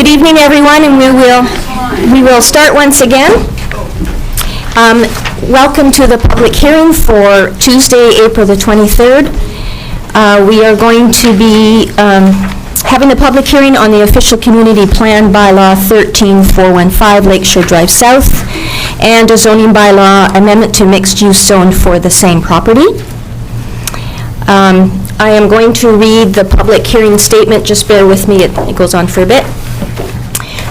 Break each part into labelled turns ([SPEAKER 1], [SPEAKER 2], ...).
[SPEAKER 1] Good evening, everyone, and we will start once again. Welcome to the public hearing for Tuesday, April the 23rd. We are going to be having the public hearing on the official community plan bylaw 13415 Lakeshore Drive South and a zoning bylaw amendment to mixed-use zone for the same property. I am going to read the public hearing statement. Just bear with me, it goes on for a bit.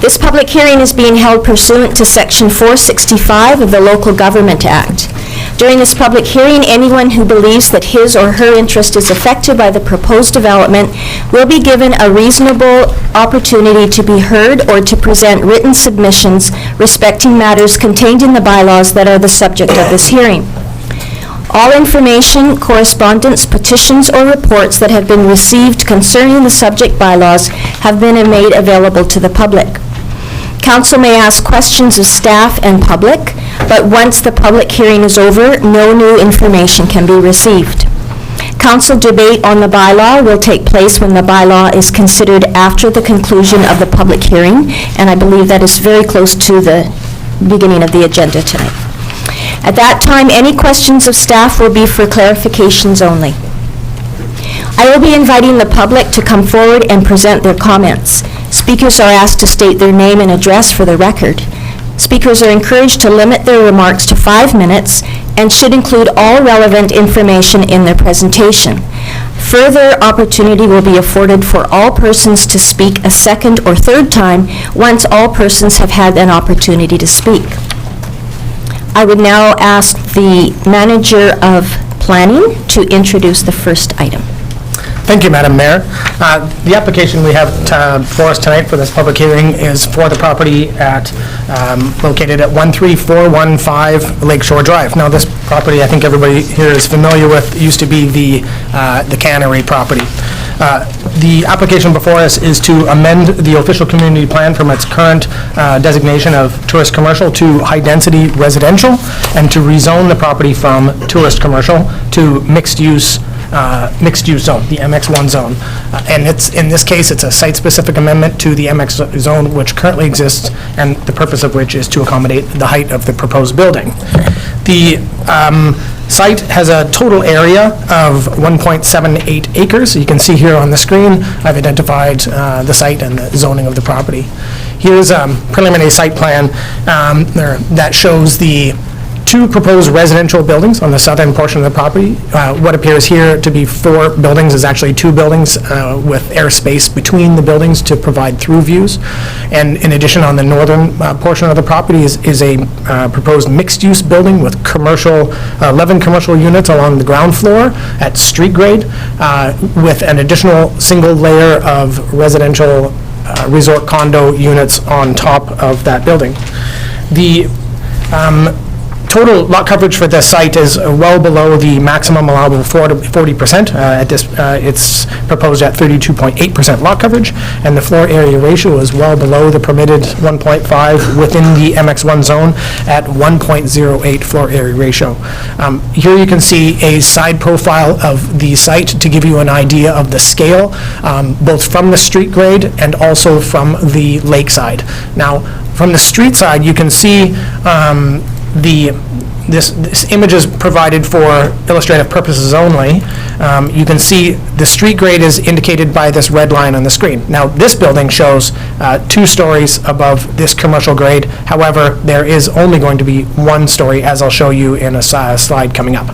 [SPEAKER 1] This public hearing is being held pursuant to Section 465 of the Local Government Act. During this public hearing, anyone who believes that his or her interest is affected by the proposed development will be given a reasonable opportunity to be heard or to present written submissions respecting matters contained in the bylaws that are the subject of this hearing. All information, correspondence, petitions, or reports that have been received concerning the subject bylaws have been made available to the public. Council may ask questions of staff and public, but once the public hearing is over, no new information can be received. Council debate on the bylaw will take place when the bylaw is considered after the conclusion of the public hearing, and I believe that is very close to the beginning of the agenda tonight. At that time, any questions of staff will be for clarifications only. I will be inviting the public to come forward and present their comments. Speakers are asked to state their name and address for the record. Speakers are encouraged to limit their remarks to 5 minutes and should include all relevant information in their presentation. Further opportunity will be afforded for all persons to speak a second or third time once all persons have had an opportunity to speak. I would now ask the Manager of Planning to introduce the first item.
[SPEAKER 2] Thank you, Madam Mayor. The application we have for us tonight for this public hearing is for the property located at 13415 Lakeshore Drive. Now, this property, I think everybody here is familiar with, used to be the cannery property. The application before us is to amend the official community plan from its current designation of tourist commercial to high-density residential, and to rezone the property from tourist commercial to mixed-use zone, the MX1 zone. And in this case, it's a site-specific amendment to the MX zone which currently exists, and the purpose of which is to accommodate the height of the proposed building. The site has a total area of 1.78 acres. You can see here on the screen, I've identified the site and the zoning of the property. Here's a preliminary site plan that shows the 2 proposed residential buildings on the southern portion of the property. What appears here to be 4 buildings is actually 2 buildings with airspace between the buildings to provide through views. And in addition, on the northern portion of the property is a proposed mixed-use building with 11 commercial units along the ground floor at street grade, with an additional single layer of residential resort condo units on top of that building. The total lot coverage for this site is well below the maximum allowable 40%. It's proposed at 32.8% lot coverage, and the floor area ratio is well below the permitted 1.5 within the MX1 zone at 1.08 floor area ratio. Here you can see a side profile of the site to give you an idea of the scale, both from the street grade and also from the lakeside. Now, from the street side, you can see this image is provided for illustrative purposes only. You can see the street grade is indicated by this red line on the screen. Now, this building shows 2 stories above this commercial grade. However, there is only going to be 1 story, as I'll show you in a slide coming up.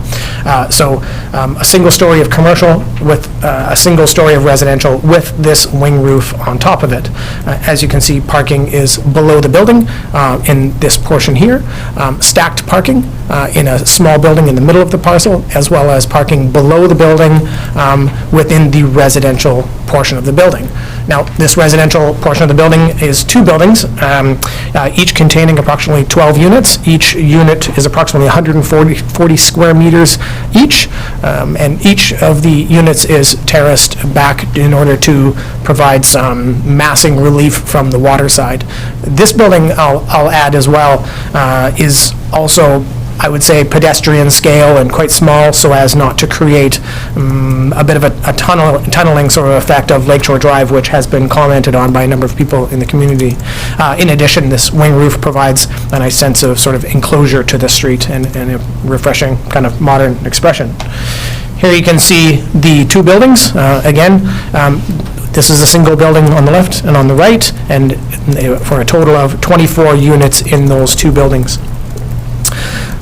[SPEAKER 2] So a single story of commercial with a single story of residential with this wing roof on top of it. As you can see, parking is below the building in this portion here. Stacked parking in a small building in the middle of the parcel, as well as parking below the building within the residential portion of the building. Now, this residential portion of the building is 2 buildings, each containing approximately 12 units. Each unit is approximately 140 square meters each, and each of the units is terraced back in order to provide some massing relief from the water side. This building, I'll add as well, is also I would say, pedestrian scale and quite small, so as not to create a bit of a tunneling sort of effect of Lakeshore Drive, which has been commented on by a number of people in the community. In addition, this wing roof provides a nice sense of sort of enclosure to the street and a refreshing kind of modern expression. Here you can see the two buildings. Again, this is a single building on the left and on the right, and for a total of 24 units in those two buildings.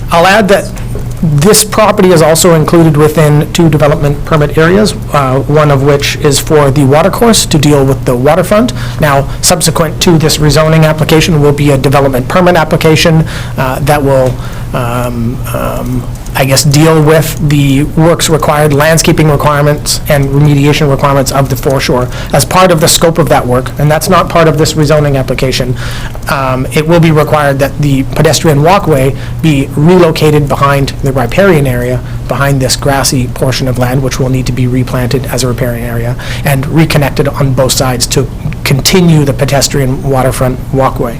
[SPEAKER 2] I'll add that this property is also included within two development permit areas, one of which is for the watercourse to deal with the waterfront. Now, subsequent to this rezoning application will be a development permit application that will I guess, deal with the works required, landscaping requirements and remediation requirements of the foreshore as part of the scope of that work, and that's not part of this rezoning application. It will be required that the pedestrian walkway be relocated behind the riparian area, behind this grassy portion of land, which will need to be replanted as a riparian area, and reconnected on both sides to continue the pedestrian waterfront walkway.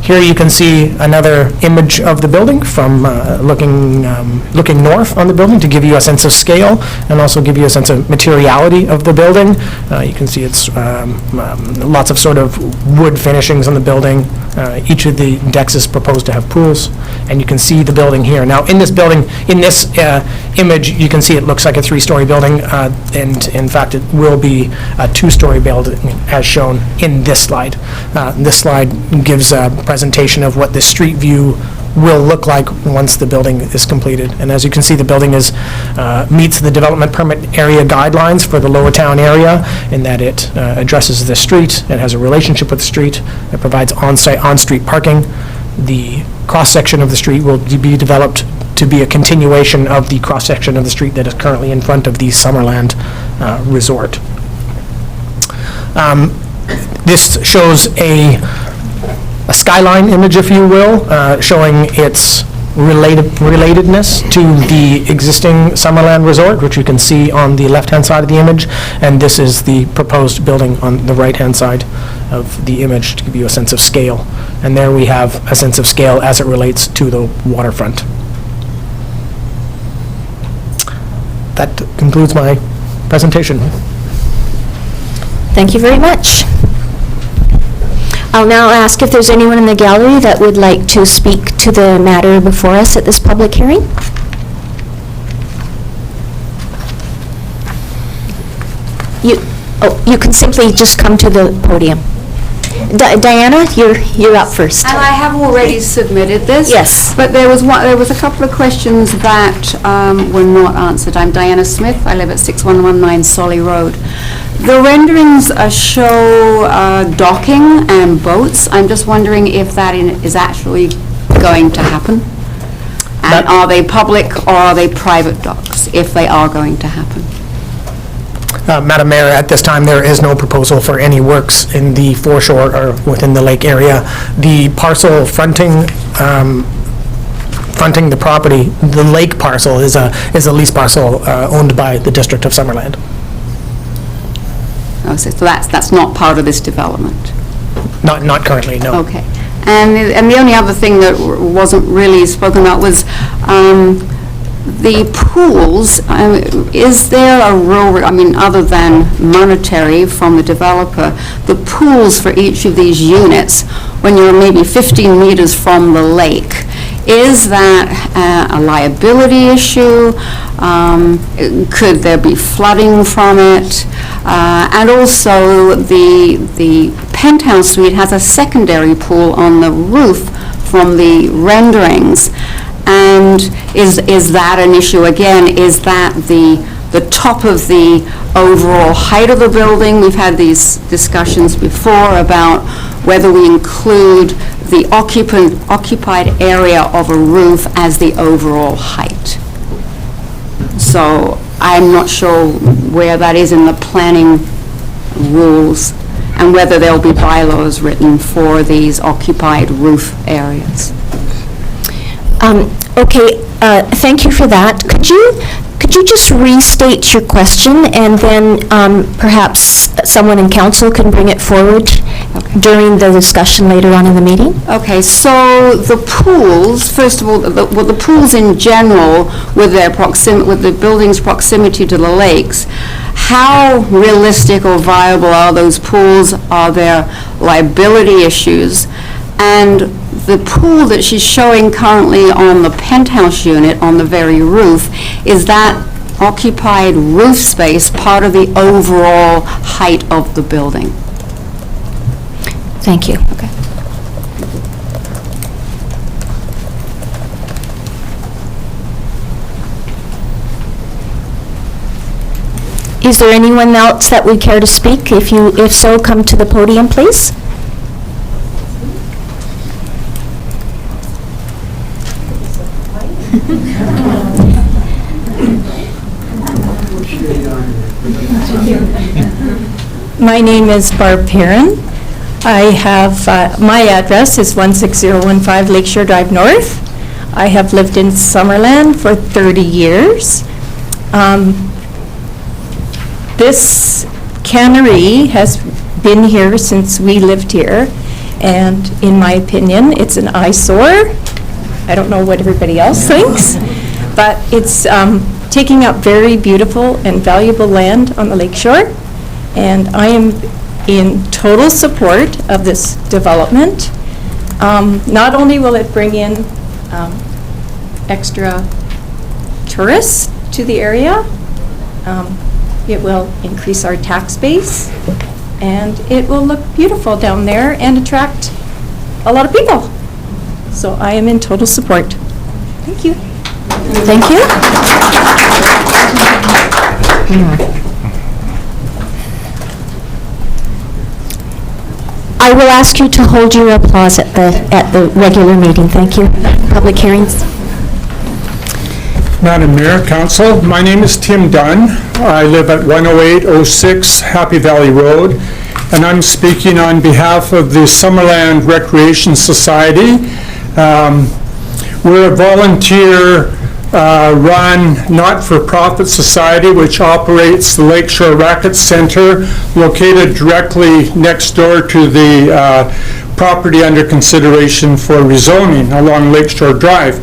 [SPEAKER 2] Here you can see another image of the building from looking north on the building to give you a sense of scale and also give you a sense of materiality of the building. You can see it's lots of sort of wood finishings on the building. Each of the decks is proposed to have pools, and you can see the building here. Now, in this building, in this image, you can see it looks like a three-story building, and in fact, it will be a two-story building as shown in this slide. This slide gives a presentation of what the street view will look like once the building is completed. And as you can see, the building meets the development permit area guidelines for the Lower Town area in that it addresses the street, it has a relationship with the street, it provides on-street parking. The cross-section of the street will be developed to be a continuation of the cross-section of the street that is currently in front of the Summerland resort. This shows a skyline image, if you will, showing its relatedness to the existing Summerland resort, which you can see on the left-hand side of the image, and this is the proposed building on the right-hand side of the image to give you a sense of scale. And there we have a sense of scale as it relates to the waterfront. That concludes my presentation.
[SPEAKER 1] Thank you very much. I'll now ask if there's anyone in the gallery that would like to speak to the matter before us at this public hearing. You can simply just come to the podium. Diana, you're up first.
[SPEAKER 3] And I have already submitted this.
[SPEAKER 1] Yes.
[SPEAKER 3] But there was a couple of questions that were not answered. I'm Diana Smith. I live at 6119 Solly Road. The renderings show docking and boats. I'm just wondering if that is actually going to happen. And are they public or are they private docks, if they are going to happen?
[SPEAKER 2] Madam Mayor, at this time, there is no proposal for any works in the foreshore or within the lake area. The parcel fronting the property, the lake parcel, is a lease parcel owned by the District of Summerland.
[SPEAKER 3] Oh, so that's not part of this development?
[SPEAKER 2] Not currently, no.
[SPEAKER 3] Okay. And the only other thing that wasn't really spoken about was the pools. Is there a rule, other than monetary from the developer, the pools for each of these units, when you're maybe 15 meters from the lake, is that a liability issue? Could there be flooding from it? And also, the penthouse suite has a secondary pool on the roof from the renderings. And is that an issue? Again, is that the top of the overall height of the building? We've had these discussions before about whether we include the occupied area of a roof as the overall height. So I'm not sure where that is in the planning rules and whether there'll be bylaws written for these occupied roof areas.
[SPEAKER 1] Okay, thank you for that. Could Could you just restate your question, and then perhaps someone in council can bring it forward during the discussion later on in the meeting?
[SPEAKER 3] Okay, so the pools, first of all, the pools in general, with the building's proximity to the lakes, how realistic or viable are those pools? Are there liability issues? And the pool that she's showing currently on the penthouse unit on the very roof, is that occupied roof space part of the overall height of the building?
[SPEAKER 1] Thank you.
[SPEAKER 3] Okay.
[SPEAKER 1] Is there anyone else that would care to speak? If so, come to the podium, please.
[SPEAKER 4] My name is Barb Perrin. I have, my address is 16015 Lakeshore Drive North. I have lived in Summerland for 30 years. This cannery has been here since we lived here, and in my opinion, it's an eyesore. I don't know what everybody else thinks, but it's taking up very beautiful and valuable land on the lakeshore, and I am in total support of this development. Not only will it bring in extra tourists to the area, it will increase our tax base, and it will look beautiful down there and attract a lot of people. So I am in total support. Thank you.
[SPEAKER 1] Thank you. I will ask you to hold your applause at the regular meeting. Thank you. Public hearings.
[SPEAKER 5] Madam Mayor, Council, my name is Tim Dunn. I live at 10806 Happy Valley Road, and I'm speaking on behalf of the Summerland Recreation Society. We're a volunteer-run, not-for-profit society which operates the Lakeshore Racket Center, located directly next door to the property under consideration for rezoning along Lakeshore Drive.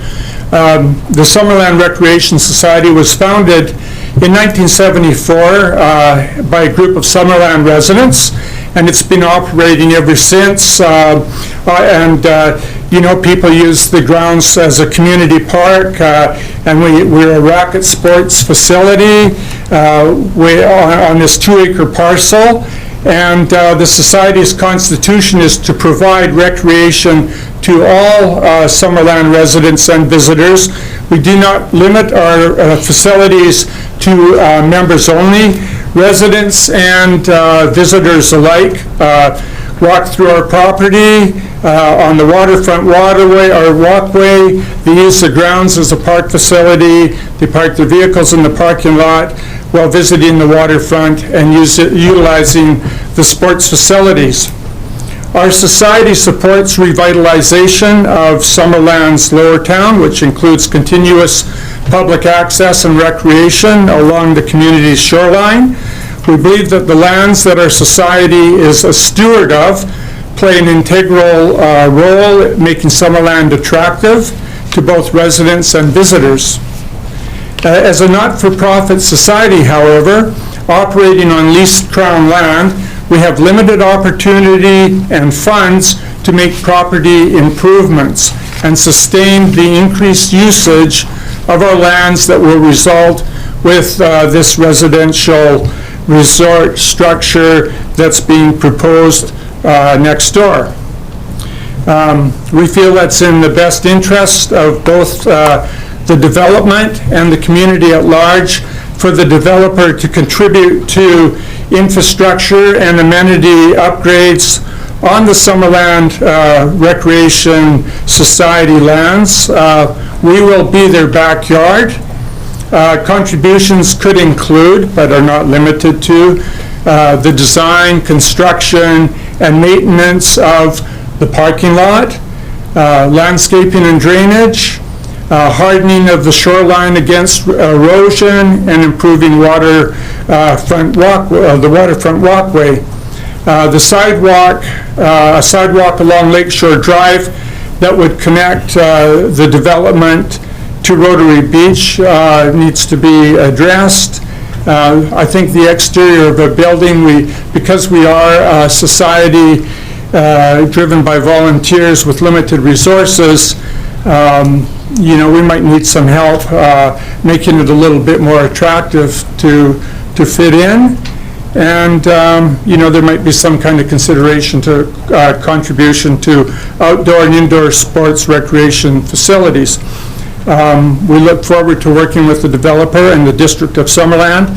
[SPEAKER 5] The Summerland Recreation Society was founded in 1974 by a group of Summerland residents, and it's been operating ever since. People use the grounds as a community park, and we're a racket sports facility on this 2-acre parcel. And the Society's constitution is to provide recreation to all Summerland residents and visitors. We do not limit our facilities to members only. Residents and visitors alike walk through our property on the waterfront waterway or walkway. They use the grounds as a park facility. They park their vehicles in the parking lot while visiting the waterfront and utilizing the sports facilities. Our society supports revitalization of Summerland's lower town, which includes continuous public access and recreation along the community's shoreline. We believe that the lands that our society is a steward of play an integral role in making Summerland attractive to both residents and visitors. As a not-for-profit society, however, operating on leased Crown land, we have limited opportunity and funds to make property improvements and sustain the increased usage of our lands that will result with this residential resort structure that's being proposed next door. We feel that's in the best interest of both the development and the community at large for the developer to contribute to infrastructure and amenity upgrades on the Summerland Recreation Society lands. We will be their backyard. Contributions could include, but are not limited to, the design, construction, and maintenance of the parking lot, landscaping and drainage, hardening of the shoreline against erosion, and improving the waterfront walkway. The sidewalk, a sidewalk along Lakeshore Drive that would connect the development to Rotary Beach needs to be addressed. I think the exterior of a building, because we are a society driven by volunteers with limited resources, we might need some help making it a little bit more attractive to fit in. And, there might be some kind of consideration to contribution to outdoor and indoor sports recreation facilities. We look forward to working with the developer and the District of Summerland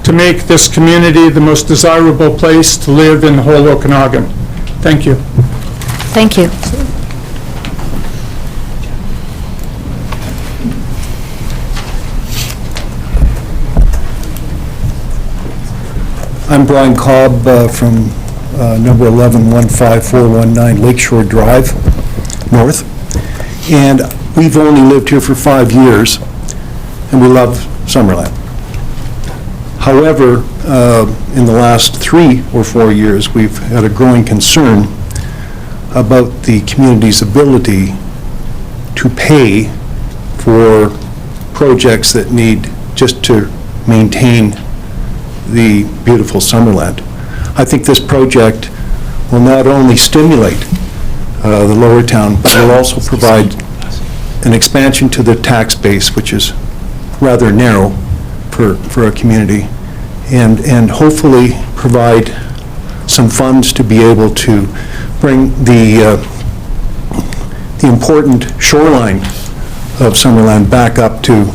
[SPEAKER 5] to make this community the most desirable place to live in the whole Okanagan. Thank you.
[SPEAKER 1] Thank you.
[SPEAKER 6] I'm Brian Cobb from number 11-15419 Lakeshore Drive, North. And we've only lived here for 5 years, and we love Summerland. However, in the last 3 or 4 years, we've had a growing concern about the community's ability to pay for projects that need just to maintain the beautiful Summerland. I think this project will not only stimulate the lower town, but will also provide an expansion to the tax base, which is rather narrow for a community, and hopefully provide some funds to be able to bring the important shoreline of Summerland back up to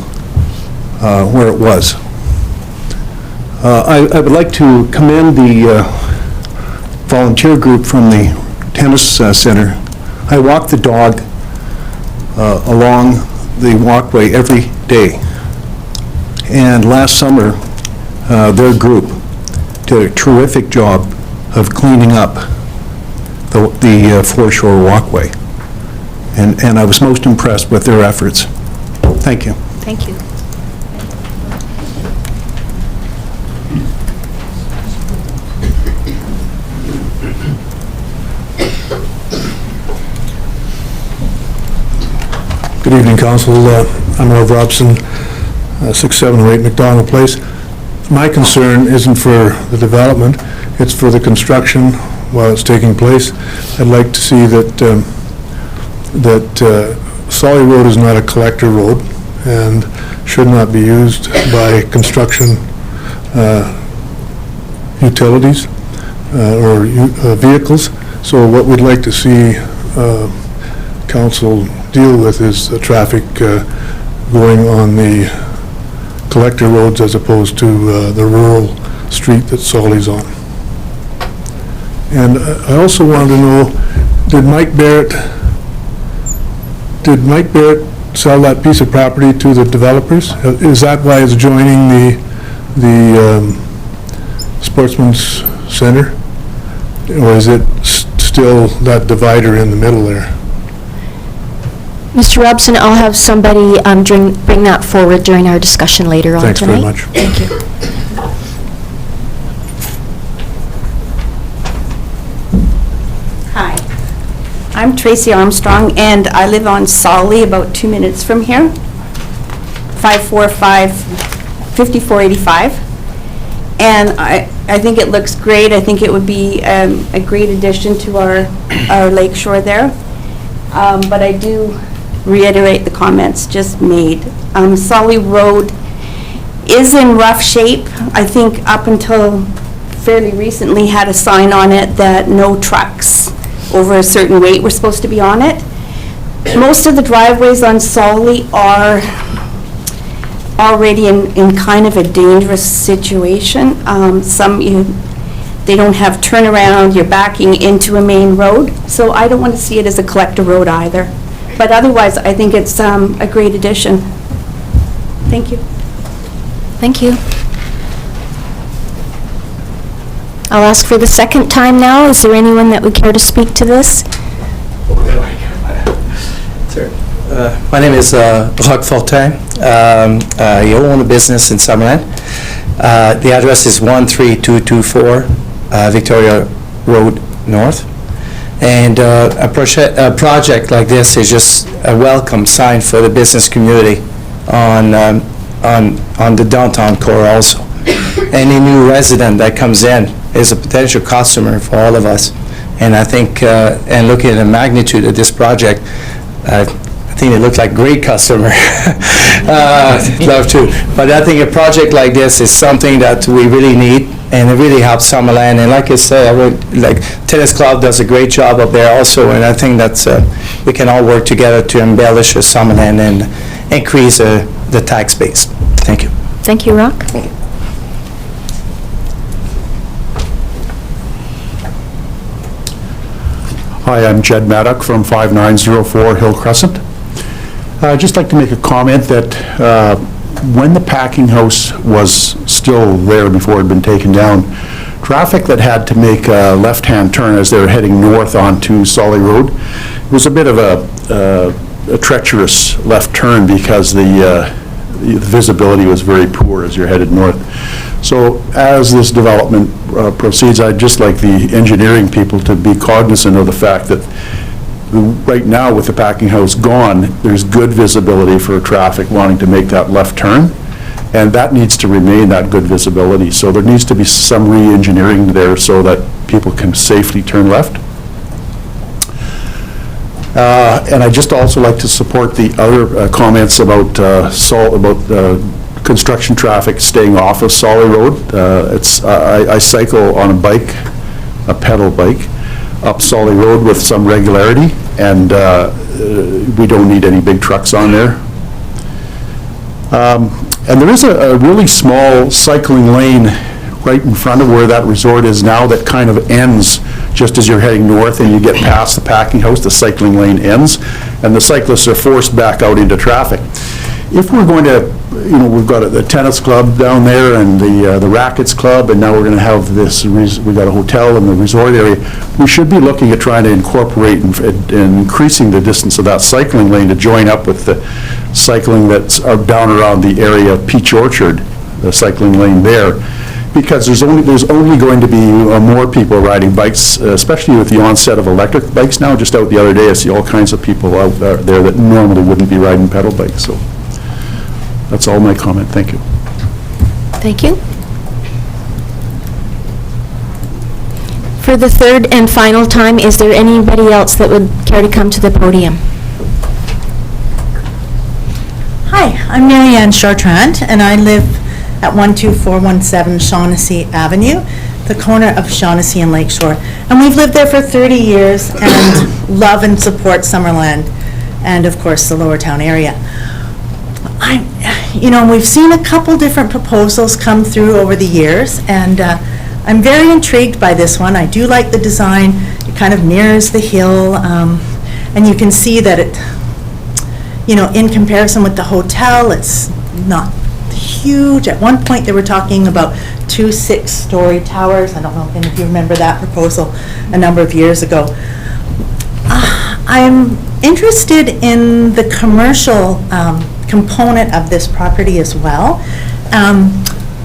[SPEAKER 6] where it was. I would like to commend the volunteer group from the tennis center. I walk the dog along the walkway every day. And last summer, their group did a terrific job of cleaning up the foreshore walkway. And I was most impressed with their efforts. Thank you.
[SPEAKER 1] Thank you.
[SPEAKER 7] Good evening, Council. I'm Irv Robson, 6708 McDonald Place. My concern isn't for the development, it's for the construction while it's taking place. I'd like to see that Solly Road is not a collector road and should not be used by construction utilities or vehicles. So what we'd like to see Council deal with is the traffic going on the collector roads as opposed to the rural street that Solly's on. And I also wanted to know, did Mike Barrett sell that piece of property to the developers? Is that why it's joining the Sportsman's Center? Or is it still that divider in the middle there?
[SPEAKER 1] Mr. Robson, I'll have somebody bring that forward during our discussion later on
[SPEAKER 7] Thanks
[SPEAKER 1] tonight.
[SPEAKER 7] very much.
[SPEAKER 1] Thank you.
[SPEAKER 8] Hi, I'm Tracy Armstrong, and I live on Solly, about 2 minutes from here, 5485. And I think it looks great. I think it would be a great addition to our lakeshore there. But I do reiterate the comments just made. Solly Road is in rough shape. I think up until fairly recently had a sign on it that no trucks over a certain weight were supposed to be on it. Most of the driveways on Solly are already in kind of a dangerous situation. They don't have turnaround, you're backing into a main road, so I don't want to see it as a collector road either. But otherwise, I think it's a great addition. Thank you.
[SPEAKER 1] Thank you. I'll ask for the second time now. Is there anyone that would care to speak to this?
[SPEAKER 9] My name is Roch Fortin. I own a business in Summerland. The address is 13224 Victoria Road North. And a project like this is just a welcome sign for the business community on the downtown core also. Any new resident that comes in is a potential customer for all of us. And I think, and looking at the magnitude of this project, I think it looked like great customer. Love to. But I think a project like this is something that we really need, and it really helps Summerland. And like I said, like Tennis Club does a great job up there also, and I think that's we can all work together to embellish the Summerland and increase the tax base. Thank you.
[SPEAKER 1] Thank you, Roch.
[SPEAKER 6] Hi, I'm Jed Maddock from 5904 Hill Crescent. I'd just like to make a comment that when the packing house was still there before it had been taken down, traffic that had to make a left-hand turn as they were heading north onto Solly Road, it was a bit of a treacherous left turn because the visibility was very poor as you're headed north. So as this development proceeds, I'd just like the engineering people to be cognizant of the fact that right now with the packing house gone, there's good visibility for traffic wanting to make that left turn, and that needs to remain that good visibility. So there needs to be some re-engineering there so that people can safely turn left. And I just also like to support the other comments about construction traffic staying off of Solly Road. I cycle on a bike, a pedal bike, up Solly Road with some regularity, and we don't need any big trucks on there. And there is a really small cycling lane right in front of where that resort is now that kind of ends just as you're heading north and you get past the packing house, the cycling lane ends, and the cyclists are forced back out into traffic. If we're going to, we've got the tennis club down there and the rackets club, and now we're going to have this, we've got a hotel in the resort area, we should be looking at trying to incorporate and increasing the distance of that cycling lane to join up with the cycling that's down around the area of Peach Orchard, the cycling lane there, because there's only going to be more people riding bikes, especially with the onset of electric bikes now. Just out the other day, I see all kinds of people out there that normally wouldn't be riding pedal bikes. So that's all my comment. Thank you.
[SPEAKER 1] Thank you. For the third and final time, is there anybody else that would care to come to the podium?
[SPEAKER 10] Hi, I'm Mary Ann Chartrand, and I live at 12417 Shaughnessy Avenue, the corner of Shaughnessy and Lakeshore. And we've lived there for 30 years and love and support Summerland and, of course, the Lower Town area. We've seen a couple different proposals come through over the years, and I'm very intrigued by this one. I do like the design. It kind of mirrors the hill, and you can see that it, in comparison with the hotel, it's not huge. At one point, they were talking about 2 6-story towers. I don't know if any of you remember that proposal a number of years ago. I'm interested in the commercial component of this property as well.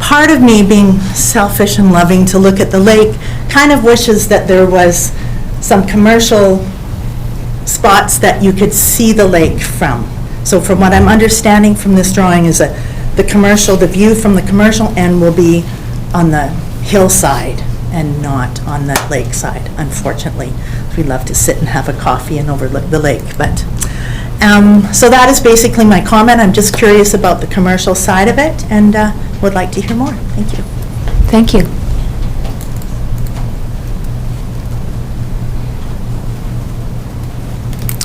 [SPEAKER 10] Part of me, being selfish and loving to look at the lake, kind of wishes that there was some commercial spots that you could see the lake from. So from what I'm understanding from this drawing is that the view from the commercial end will be on the hillside and not on the lakeside, unfortunately. We'd love to sit and have a coffee and overlook the lake, but so that is basically my comment. I'm just curious about the commercial side of it and would like to hear more. Thank you.
[SPEAKER 1] Thank you.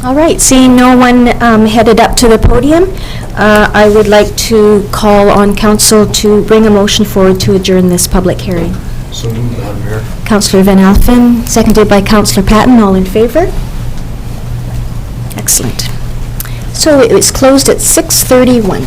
[SPEAKER 1] All right, seeing no one headed up to the podium, I would like to call on council to bring a motion forward to adjourn this public hearing.
[SPEAKER 7] So moved, Madam Mayor.
[SPEAKER 1] Councillor Van Alphen, seconded by Councillor Patton. All in favor? Excellent. So it was closed at 6:31.